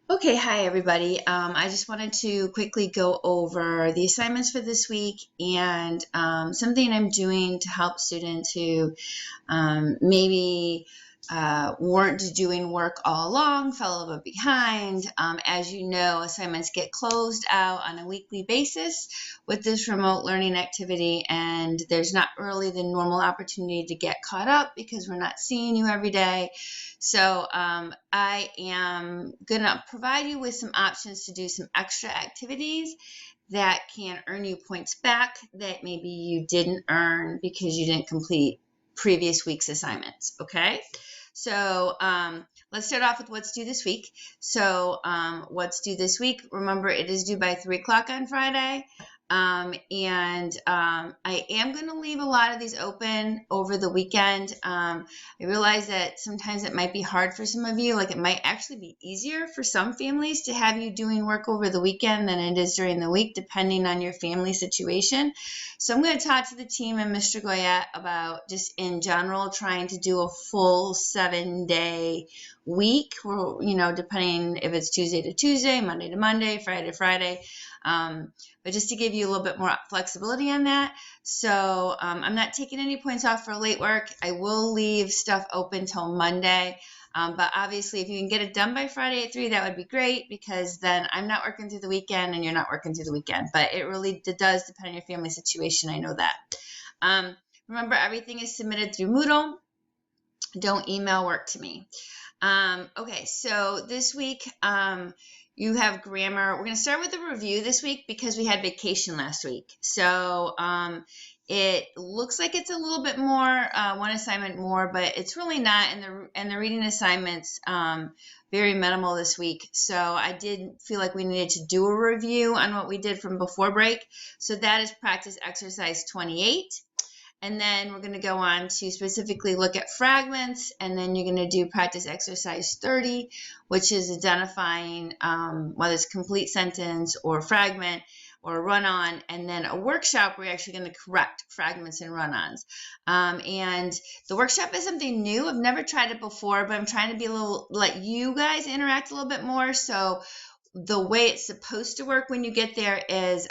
Okay, hi everybody. I just wanted to quickly go over the assignments for this week and something I'm doing to help students who maybe weren't doing work all along, fell a little bit behind. As you know, assignments get closed out on a weekly basis with this remote learning activity, and there's not really the normal opportunity to get caught up because we're not seeing you every day. So I am going to provide you with some options to do some extra activities that can earn you points back that maybe you didn't earn because you didn't complete previous week's assignments. Okay, so let's start off with what's due this week. So what's due this week, remember, it is due by 3 o'clock on Friday. I am going to leave a lot of these open over the weekend. I realize that sometimes it might be hard for some of you. Like, it might actually be easier for some families to have you doing work over the weekend than it is during the week, depending on your family situation. So I'm going to talk to the team and Mr. Goyette about just in general trying to do a full 7-day week, or, depending if it's Tuesday to Tuesday, Monday to Monday, Friday to Friday. But just to give you a little bit more flexibility on that. So I'm not taking any points off for late work. I will leave stuff open till Monday. But obviously, if you can get it done by Friday at 3, that would be great, because then I'm not working through the weekend and you're not working through the weekend. But it really does depend on your family situation. I know that. Remember, everything is submitted through Moodle. Don't email work to me. Okay, so this week you have grammar. We're going to start with the review this week because we had vacation last week. So it looks like it's a little bit more, one assignment more, but it's really not. And the reading assignments very minimal this week. So I did feel like we needed to do a review on what we did from before break. So that is practice exercise 28. And then we're going to go on to specifically look at fragments, and then you're going to do practice exercise 30, which is identifying whether it's complete sentence or fragment or run-on, and then a workshop where you're actually going to correct fragments and run-ons. And the workshop is something new. I've never tried it before, but I'm trying to let you guys interact a little bit more. So the way it's supposed to work when you get there is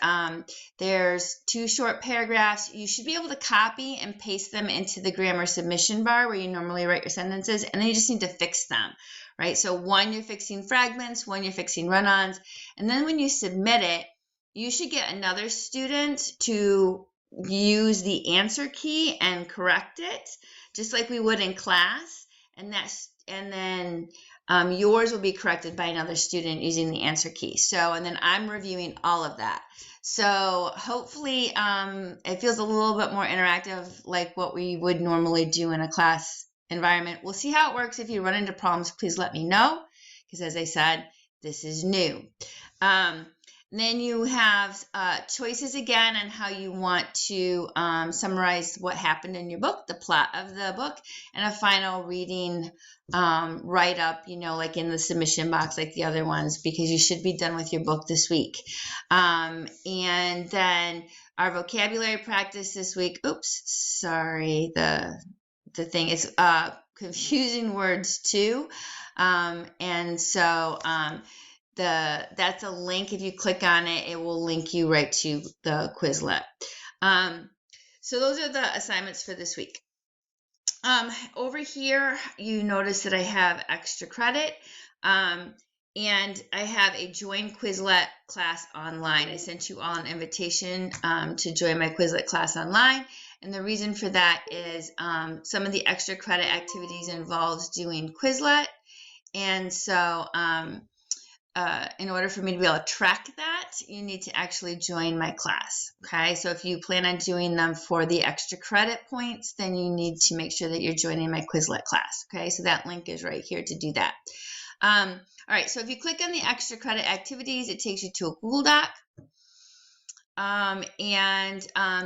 there's 2 short paragraphs. You should be able to copy and paste them into the grammar submission bar where you normally write your sentences, and then you just need to fix them, right? So 1, you're fixing fragments, 1, you're fixing run-ons, and then when you submit it, you should get another student to use the answer key and correct it, just like we would in class, and then yours will be corrected by another student using the answer key. So, and then I'm reviewing all of that. So hopefully it feels a little bit more interactive, like what we would normally do in a class environment. We'll see how it works. If you run into problems, please let me know, because as I said, this is new. Then you have choices again on how you want to summarize what happened in your book, the plot of the book, and a final reading write-up, like in the submission box like the other ones, because you should be done with your book this week. And then our vocabulary practice this week. Oops, sorry, the thing is confusing words too. And so that's a link. If you click on it, it will link you right to the Quizlet. So those are the assignments for this week. Over here, you notice that I have extra credit, and I have a Join Quizlet class online. I sent you all an invitation to join my Quizlet class online, and the reason for that is some of the extra credit activities involves doing Quizlet, and so in order for me to be able to track that, you need to actually join my class. Okay, so if you plan on doing them for the extra credit points, then you need to make sure that you're joining my Quizlet class. Okay, so that link is right here to do that. All right, so if you click on the extra credit activities, it takes you to a Google Doc.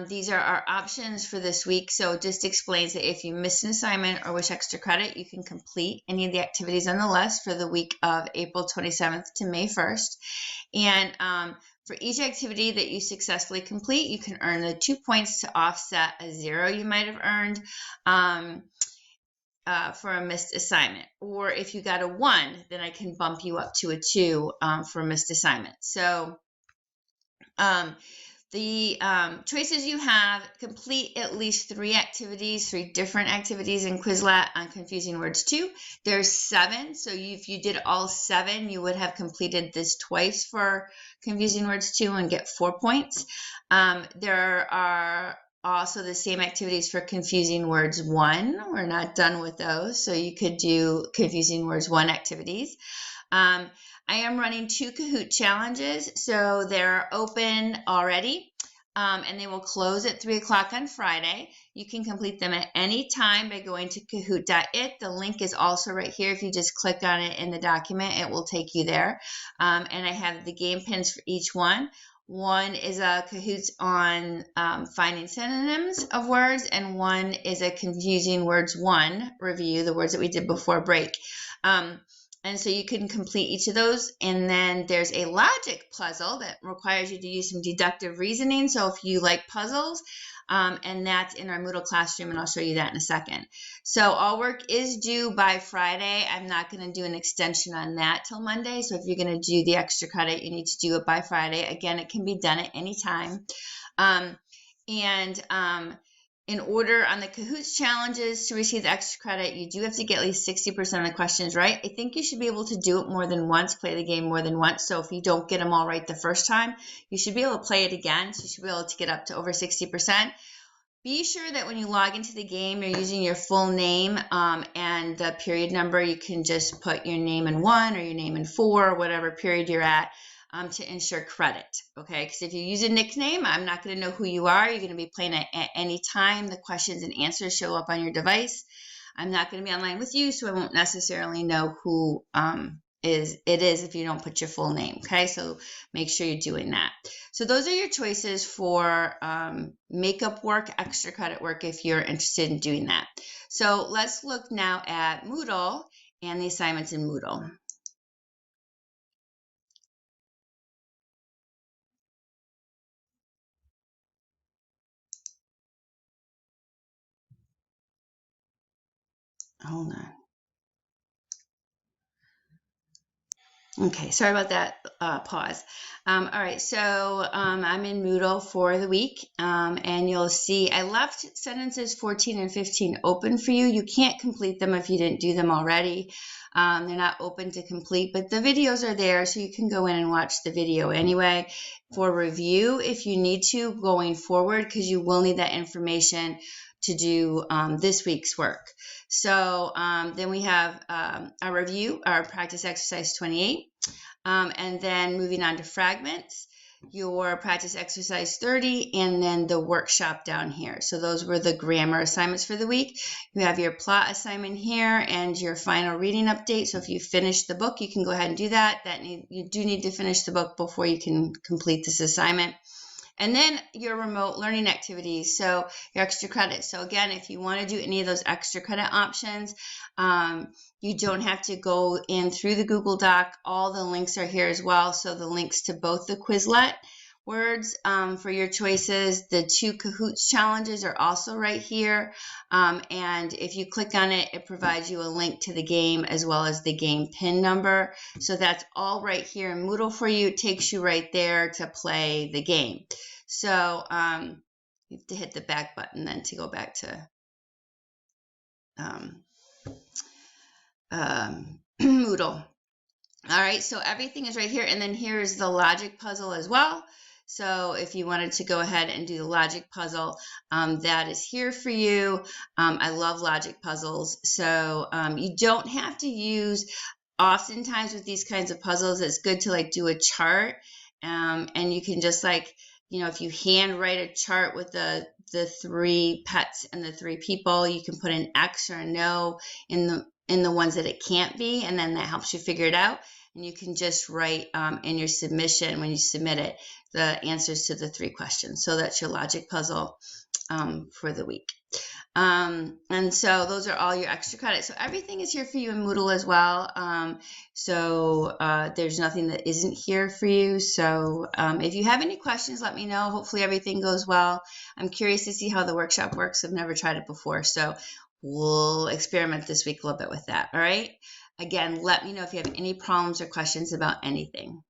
These are our options for this week. So it just explains that if you miss an assignment or wish extra credit, you can complete any of the activities on the list for the week of April 27th to May 1st. And for each activity that you successfully complete, you can earn the 2 points to offset a 0 you might have earned. for a missed assignment. Or if you got a 1, then I can bump you up to a 2 for a missed assignment. So the choices you have: complete at least 3 different activities in Quizlet on Confusing Words 2. There's 7, so if you did all 7, you would have completed this twice for Confusing Words 2 and get 4 points. There are also the same activities for Confusing Words 1. We're not done with those, so you could do Confusing Words 1 activities. I am running 2 Kahoot challenges, so they're open already, and they will close at 3 o'clock on Friday. You can complete them at any time by going to kahoot.it. The link is also right here. If you just click on it in the document, it will take you there. And I have the game pins for each one. One is a Kahoots on finding synonyms of words, and one is a Confusing Words 1 review, the words that we did before break. And so you can complete each of those. And then there's a logic puzzle that requires you to use some deductive reasoning. So if you like puzzles, and that's in our Moodle classroom, and I'll show you that in a second. So all work is due by Friday. I'm not going to do an extension on that till Monday. So if you're going to do the extra credit, you need to do it by Friday. Again, it can be done at any time. In order on the Kahoots challenges to receive the extra credit, you do have to get at least 60% of the questions right. I think you should be able to do it more than once, play the game more than once. So if you don't get them all right the first time, you should be able to play it again. So you should be able to get up to over 60%. Be sure that when you log into the game, you're using your full name and the period number. You can just put your name in 1 or your name in 4, whatever period you're at. To ensure credit, okay? Because if you use a nickname, I'm not going to know who you are. You're going to be playing at any time the questions and answers show up on your device. I'm not going to be online with you, so I won't necessarily know who it is if you don't put your full name, okay? So make sure you're doing that. So those are your choices for makeup work, extra credit work, if you're interested in doing that. So let's look now at Moodle and the assignments in Moodle. Hold on. Okay, sorry about that pause. All right, so I'm in Moodle for the week, and you'll see I left sentences 14 and 15 open for you. You can't complete them if you didn't do them already. They're not open to complete, but the videos are there, so you can go in and watch the video anyway for review if you need to going forward, because you will need that information to do this week's work. So then we have a review, our practice exercise 28, and then moving on to fragments, your practice exercise 30, and then the workshop down here. So those were the grammar assignments for the week. You have your plot assignment here and your final reading update. So if you finish the book, you can go ahead and do that. You do need to finish the book before you can complete this assignment. And then your remote learning activities, so your extra credit. So again, if you want to do any of those extra credit options, you don't have to go in through the Google Doc. All the links are here as well. So the links to both the Quizlet words for your choices. The 2 Kahoots challenges are also right here. And if you click on it, it provides you a link to the game as well as the game pin number. So that's all right here in Moodle for you. It takes you right there to play the game. So you have to hit the back button then to go back to Moodle. All right, so everything is right here. And then here's the logic puzzle as well. So if you wanted to go ahead and do the logic puzzle, that is here for you. I love logic puzzles. So you don't have to use, oftentimes with these kinds of puzzles, it's good to like do a chart. And you can just like, if you hand write a chart with the 3 pets and the 3 people, you can put an X or a no in the ones that it can't be, and then that helps you figure it out. And you can just write in your submission, when you submit it, the answers to the 3 questions. So that's your logic puzzle for the week. And so those are all your extra credits. So everything is here for you in Moodle as well. So there's nothing that isn't here for you. So if you have any questions, let me know. Hopefully everything goes well. I'm curious to see how the workshop works. I've never tried it before. So we'll experiment this week a little bit with that. All right. Again, let me know if you have any problems or questions about anything.